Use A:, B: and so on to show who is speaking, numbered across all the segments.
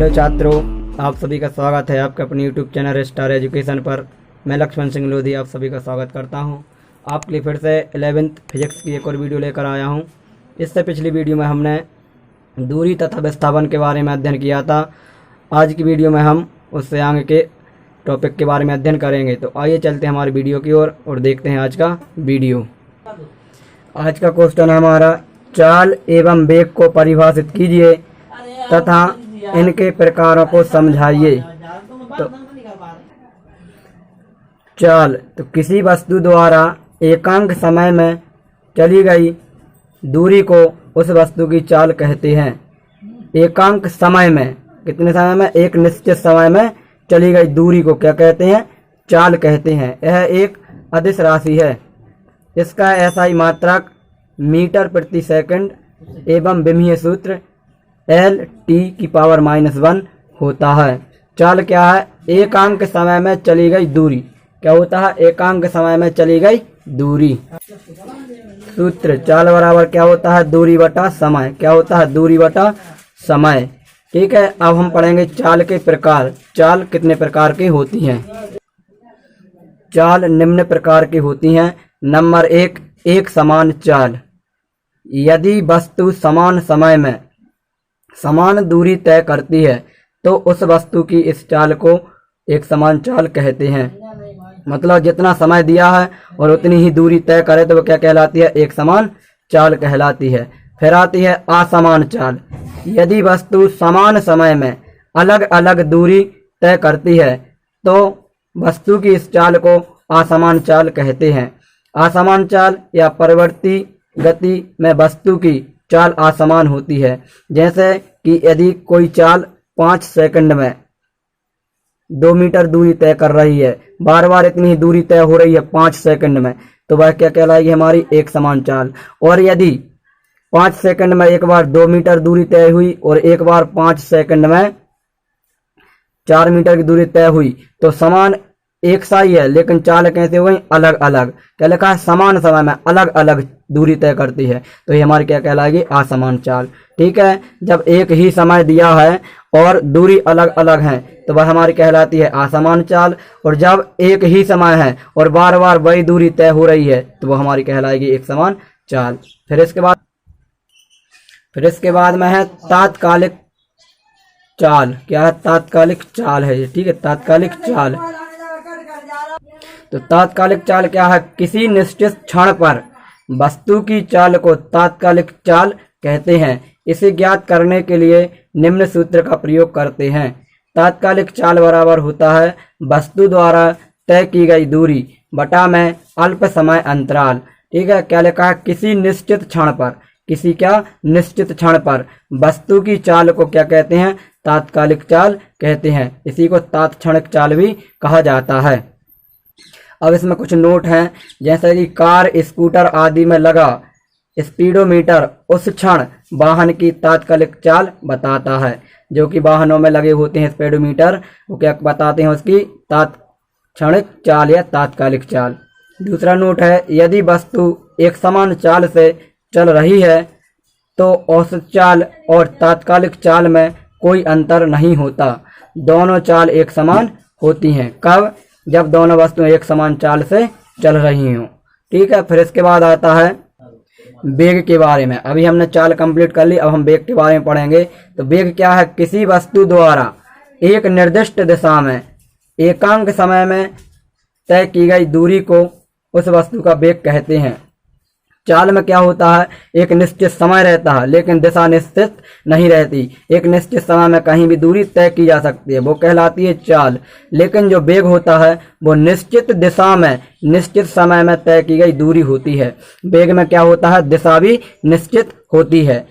A: Hello छात्रों, आप सभी का स्वागत है आपके अपने यूट्यूब चैनल स्टार एजुकेशन पर। मैं लक्ष्मण सिंह लोधी आप सभी का स्वागत करता हूं। आपके लिए फिर से 11th फिजिक्स की एक और वीडियो लेकर आया हूं। इससे पिछली वीडियो में हमने दूरी तथा विस्थापन के बारे में अध्ययन किया था। आज की वीडियो में हम उससे आगे के टॉपिक के बारे में अध्ययन करेंगे। तो आइए चलते हैं हमारी वीडियो की ओर और देखते हैं आज का वीडियो। आज का क्वेश्चन है हमारा, चाल एवं वेग को परिभाषित कीजिए तथा इनके प्रकारों को समझाइए। तो चाल तो किसी वस्तु द्वारा एकांक समय में चली गई दूरी को उस वस्तु की चाल कहते हैं। एकांक समय में, कितने समय में? एक निश्चित समय में चली गई दूरी को क्या कहते हैं? चाल कहते हैं। यह एक अदिश राशि है। इसका एसआई मात्रक मीटर प्रति सेकंड एवं विमीय सूत्र L(t⁻⁻1) होता है। चाल क्या है? एकांक समय में चली गई दूरी। क्या होता है? एकांक समय में चली गई दूरी। सूत्र चाल बराबर क्या होता है? दूरी बटा समय। क्या होता है? दूरी बटा समय। ठीक है, अब हम पढ़ेंगे चाल के प्रकार। चाल कितने प्रकार की होती हैं? चाल निम्न प्रकार की होती हैं। नंबर 1, एक समान चाल। यदि वस्तु समान समय में समान दूरी तय करती है तो उस वस्तु की इस चाल को एक समान चाल कहते हैं। मतलब जितना समय दिया है और उतनी ही दूरी तय करे तो वो क्या कहलाती है? एक समान चाल कहलाती है। फिर आती है असमान चाल। यदि वस्तु समान समय में अलग अलग दूरी तय करती है तो वस्तु की इस चाल को असमान चाल कहते हैं। असमान चाल या परिवर्ती गति में वस्तु की चाल असमान होती है। जैसे कि यदि कोई चाल 5 सेकंड में 2 मीटर दूरी तय कर रही है, बार बार इतनी ही दूरी तय हो रही है 5 सेकंड में, तो वह क्या कहलाएगी? हमारी एक समान चाल। और यदि 5 सेकंड में एक बार 2 मीटर दूरी तय हुई और एक बार 5 सेकंड में 4 मीटर की दूरी तय हुई तो समान एक सा ही है, लेकिन चाल कैसे हो गई? अलग अलग। क्या लिखा है? समान समय में अलग अलग दूरी तय करती है, तो ये हमारी क्या कहलाएगी? असमान चाल। ठीक है, जब एक ही समय दिया है और दूरी अलग अलग है तो वह हमारी कहलाती है असमान चाल। और जब एक ही समय है और बार बार वही दूरी तय हो रही है तो वह हमारी कहलाएगी एक समान चाल। फिर इसके बाद में है तात्कालिक चाल। क्या है? तात्कालिक चाल है ये। ठीक है, तात्कालिक चाल। तो तात्कालिक चाल क्या है? किसी निश्चित क्षण पर वस्तु की चाल को तात्कालिक चाल कहते हैं। इसे ज्ञात करने के लिए निम्न सूत्र का प्रयोग करते हैं। तात्कालिक चाल बराबर होता है वस्तु द्वारा तय की गई दूरी बटा में अल्प समय अंतराल। ठीक है, क्या लिखा है? किसी निश्चित क्षण पर, किसी क्या? निश्चित क्षण पर वस्तु की चाल को क्या कहते हैं? तात्कालिक चाल कहते हैं। इसी को तात्क्षणिक चाल भी कहा जाता है। अब इसमें कुछ नोट हैं, जैसे कि कार, स्कूटर आदि में लगा स्पीडोमीटर उस क्षण वाहन की तात्कालिक चाल बताता है। जो कि वाहनों में लगे होते हैं स्पीडोमीटर, वो क्या बताते हैं? उसकी तात्क्षणिक चाल या तात्कालिक चाल। दूसरा नोट है, यदि वस्तु एक समान चाल से चल रही है तो औसत चाल और तात्कालिक चाल में कोई अंतर नहीं होता। दोनों चाल एक समान होती हैं। कब? जब दोनों वस्तुएं एक समान चाल से चल रही हों। ठीक है, फिर इसके बाद आता है वेग के बारे में। अभी हमने चाल कंप्लीट कर ली, अब हम वेग के बारे में पढ़ेंगे। तो वेग क्या है? किसी वस्तु द्वारा एक निर्दिष्ट दिशा में एकांक समय में तय की गई दूरी को उस वस्तु का वेग कहते हैं। चाल में क्या होता है? एक निश्चित समय रहता है लेकिन दिशा निश्चित नहीं रहती। एक निश्चित समय में कहीं भी दूरी तय की जा सकती है, वो कहलाती है चाल। लेकिन जो वेग होता है वो निश्चित दिशा में निश्चित समय में तय की गई दूरी होती है। वेग में क्या होता है? दिशा भी निश्चित होती है।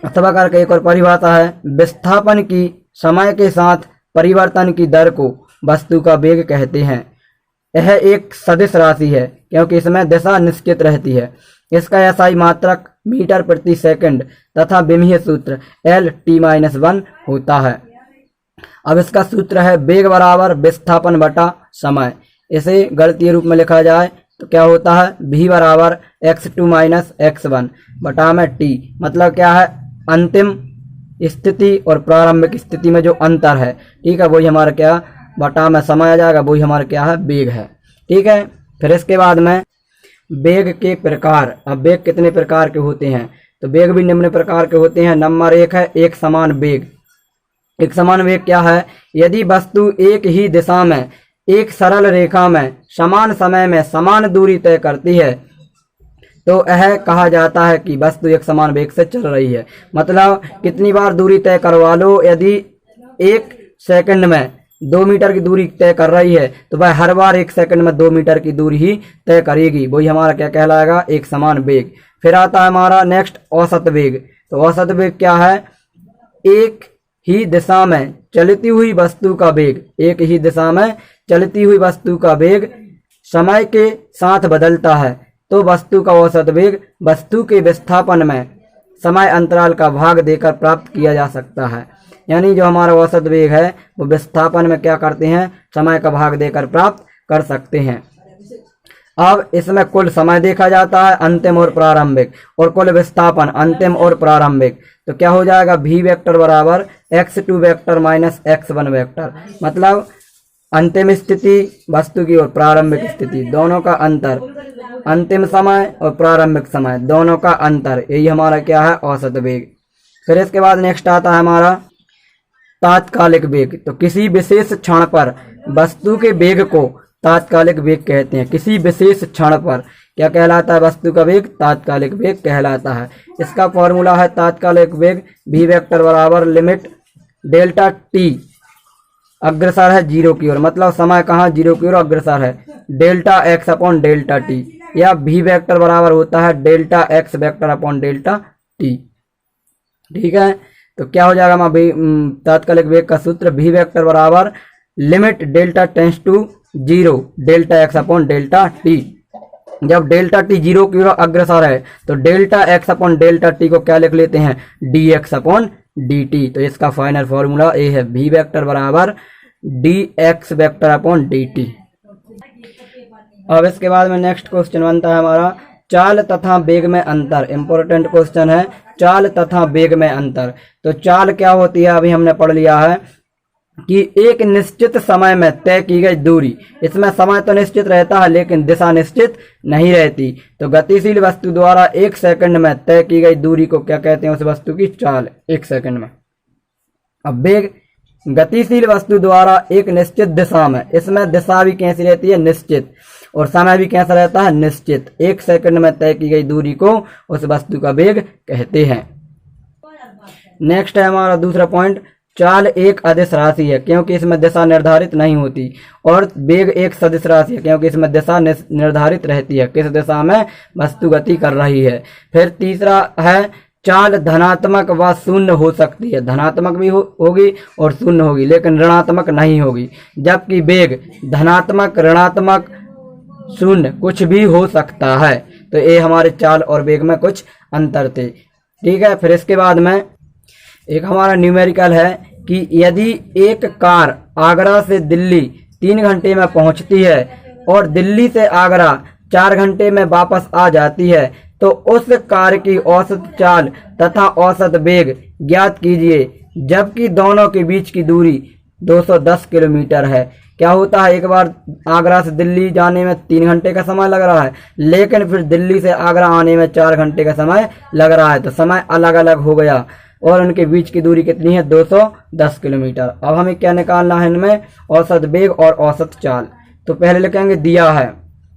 A: अथवा करके एक और परिभाषा है, विस्थापन की समय के साथ परिवर्तन की दर को वस्तु का वेग कहते हैं। यह एक सदिश राशि है क्योंकि इसमें दिशा निश्चित रहती है। इसका एसआई मात्रक मीटर प्रति सेकंड तथा विमीय सूत्र L(t⁻1) होता है। अब इसका सूत्र है वेग बराबर विस्थापन बटा समय। इसे गणितीय रूप में लिखा जाए तो क्या होता है? v बराबर x2 - x1 बटा में t। मतलब क्या है? अंतिम स्थिति और प्रारंभिक स्थिति में जो अंतर है, ठीक है, वही हमारा क्या बटा में समय आ जाएगा, वही हमारा क्या है वेग है। ठीक है, फिर इसके बाद में वेग के प्रकार। अब वेग कितने प्रकार के होते हैं, तो वेग भी निम्न प्रकार के होते हैं। नंबर 1 है एक समान वेग। एक समान वेग क्या है, यदि वस्तु एक ही दिशा में एक सरल रेखा में समान समय में समान दूरी तय करती है तो यह कहा जाता है कि वस्तु एक समान वेग से चल रही है। मतलब कितनी बार दूरी तय करवा लो, यदि 1 सेकंड में 2 मीटर की दूरी तय कर रही है तो वह हर बार 1 सेकंड में 2 मीटर की दूरी ही तय करेगी, वही हमारा क्या कहलाएगा, एक समान वेग। फिर आता है हमारा नेक्स्ट औसत वेग। तो औसत वेग क्या है, एक ही दिशा में चलती हुई वस्तु का वेग, एक ही दिशा में चलती हुई वस्तु का वेग समय के साथ बदलता है तो वस्तु का औसत वेग वस्तु के विस्थापन में समय अंतराल का भाग देकर प्राप्त किया जा सकता है। यानी जो हमारा औसत वेग है वो विस्थापन में क्या करते हैं, समय का भाग देकर प्राप्त कर सकते हैं। अब इसमें कुल समय देखा जाता है, अंतिम और प्रारंभिक, और कुल विस्थापन अंतिम और प्रारंभिक। तो क्या हो जाएगा, v वेक्टर बराबर x2 vector minus x1 vector. मतलब अंतिम स्थिति वस्तु की और प्रारंभिक स्थिति दोनों का अंतर, अंतिम समय और प्रारंभिक समय दोनों का अंतर, यही हमारा क्या है, औसत वेग। फिर इसके बाद नेक्स्ट आता है हमारा तात्कालिक वेग। तो किसी विशेष क्षण पर वस्तु के वेग को तात्कालिक वेग कहते हैं। किसी विशेष क्षण पर क्या कहलाता है, वस्तु का वेग तात्कालिक वेग कहलाता है। इसका फॉर्मूला है तात्कालिक वेग v वेक्टर बराबर लिमिट डेल्टा t अग्रसर है 0 की ओर, मतलब समय कहाँ 0 की ओर अग्रसर है, delta x upon delta t, या v वेक्टर बराबर होता है delta x vector upon delta t। ठीक है, तो क्या हो जाएगा तात्कालिक वेग का सूत्र v वेक्टर बराबर limit delta tends to 0 delta x upon delta t। जब डेल्टा t 0 की ओर अग्रसर है तो delta x upon delta t को क्या लिख लेते हैं, dx अपॉन dt। तो इसका फाइनल फॉर्मूला ए है, v वेक्टर बराबर dx वेक्टर अपॉन dt। अब इसके बाद में नेक्स्ट क्वेश्चन बनता है हमारा चाल तथा वेग में अंतर। इंपॉर्टेंट क्वेश्चन है, चाल तथा वेग में अंतर। तो चाल क्या होती है, अभी हमने पढ़ लिया है कि एक निश्चित समय में तय की गई दूरी, इसमें समय तो निश्चित रहता है लेकिन दिशा निश्चित नहीं रहती। तो गतिशील वस्तु द्वारा 1 सेकंड में तय की गई दूरी को क्या कहते हैं, उस वस्तु की चाल, 1 सेकंड में। अब वेग गतिशील वस्तु द्वारा एक निश्चित दिशा में, इसमें दिशा भी कैसी रहती है, निश्चित, और समय भी कैसा रहता है, निश्चित। 1 सेकंड में तय की गई दूरी को उस वस्तु का वेग कहते हैं। नेक्स्ट है हमारा दूसरा पॉइंट, चाल एक अदिश राशि है क्योंकि इसमें दिशा निर्धारित नहीं होती, और वेग एक सदिश राशि है क्योंकि इसमें दिशा निर्धारित रहती है, किस दिशा में वस्तु गति कर रही है। फिर तीसरा है चाल धनात्मक व शून्य हो सकती है, धनात्मक भी होगी और शून्य होगी लेकिन ऋणात्मक नहीं होगी, जबकि वेग धनात्मक, ऋणात्मक, शून्य कुछ भी हो सकता है। तो ये हमारे चाल और वेग में कुछ अंतर थे। ठीक है, फिर इसके बाद में एक हमारा न्यूमेरिकल है कि यदि एक कार आगरा से दिल्ली 3 घंटे में पहुंचती है और दिल्ली से आगरा 4 घंटे में वापस आ जाती है तो उस कार की औसत चाल तथा औसत वेग ज्ञात कीजिए, जबकि दोनों के बीच की दूरी 210 किलोमीटर है। क्या होता है, एक बार आगरा से दिल्ली जाने में 3 घंटे का समय लग रहा है लेकिन फिर दिल्ली से आगरा आने में 4 घंटे का समय लग रहा है, तो समय अलग अलग हो गया और उनके बीच की दूरी कितनी है, 210 किलोमीटर। अब हमें क्या निकालना है, इनमें औसत वेग और औसत चाल। तो पहले लिखेंगे, दिया है,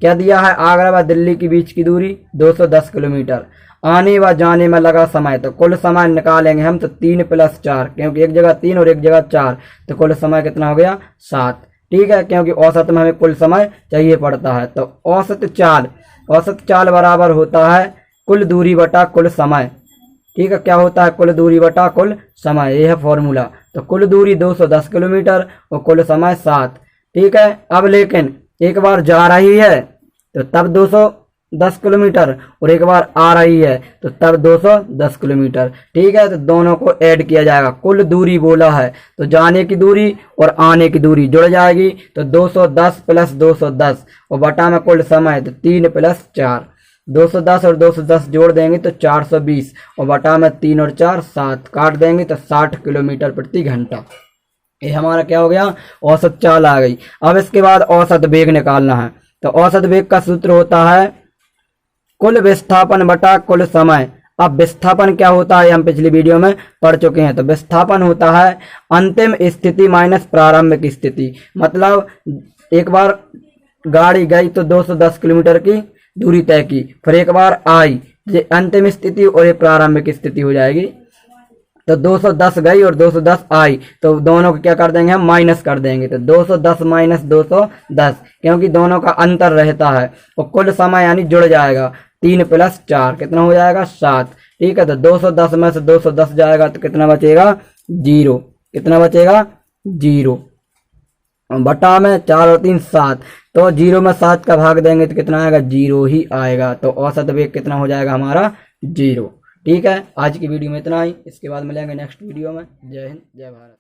A: क्या दिया है, आगरा व दिल्ली के बीच की दूरी 210 किलोमीटर, आने व जाने में लगा समय, तो कुल समय निकालेंगे हम, तो 3 + 4, क्योंकि एक जगह 3 और एक जगह 4, तो कुल समय कितना हो गया, 7। ठीक है, क्योंकि औसत में हमें कुल समय चाहिए पड़ता है। तो औसत चाल बराबर होता है कुल दूरी बटा कुल समय। ठीक है, क्या होता है, कुल दूरी बटा कुल समय, यह है फॉर्मूला। तो कुल दूरी 210 किलोमीटर और कुल समय 7। ठीक है, अब लेकिन एक बार जा रही है तो तब 210 किलोमीटर और एक बार आ रही है तो तब 210 किलोमीटर। ठीक है, तो दोनों को ऐड किया जाएगा, कुल दूरी बोला है तो जाने की दूरी और आने की दूरी जुड़ जाएगी, तो 210 + 210 और बटा में कुल समय, तो 3 + 4। 210 और 210 जोड़ देंगे तो 420 और बटा में 3 और 4 7 काट देंगे तो 60 किलोमीटर प्रति घंटा। ये हमारा क्या हो गया, औसत चाल आ गई। अब इसके बाद औसत वेग निकालना है। तो औसत वेग का सूत्र होता है कुल विस्थापन बटा कुल समय। अब विस्थापन क्या होता है हम पिछली वीडियो में पढ़ चुके हैं। तो विस्थापन होता है अंतिम स्थिति माइनस प्रारंभिक स्थिति। मतलब एक बार गाड़ी गई तो 210 किलोमीटर की दूरी तय की, फिर एक बार आई, ये अंतिम स्थिति और ये प्रारंभिक स्थिति हो जाएगी। तो 210 गई और 210 आई, तो दोनों को क्या कर देंगे हम, माइनस कर देंगे। तो 210 माइनस 210, क्योंकि दोनों का अंतर रहता है। और कुल समय यानी जुड़ जाएगा 3 + 4 कितना हो जाएगा 7। ठीक है, तो 210 में से 210 जाएगा तो कितना बचेगा 0। कितना बचेगा 0 बटा में 4 और 3 7। तो 0 में 7 का भाग देंगे तो कितना आएगा 0 ही आएगा। तो औसत वेग कितना हो जाएगा हमारा 0। ठीक है, आज की वीडियो में इतना ही। इसके बाद मिलेंगे नेक्स्ट वीडियो में। जय हिंद, जय भारत।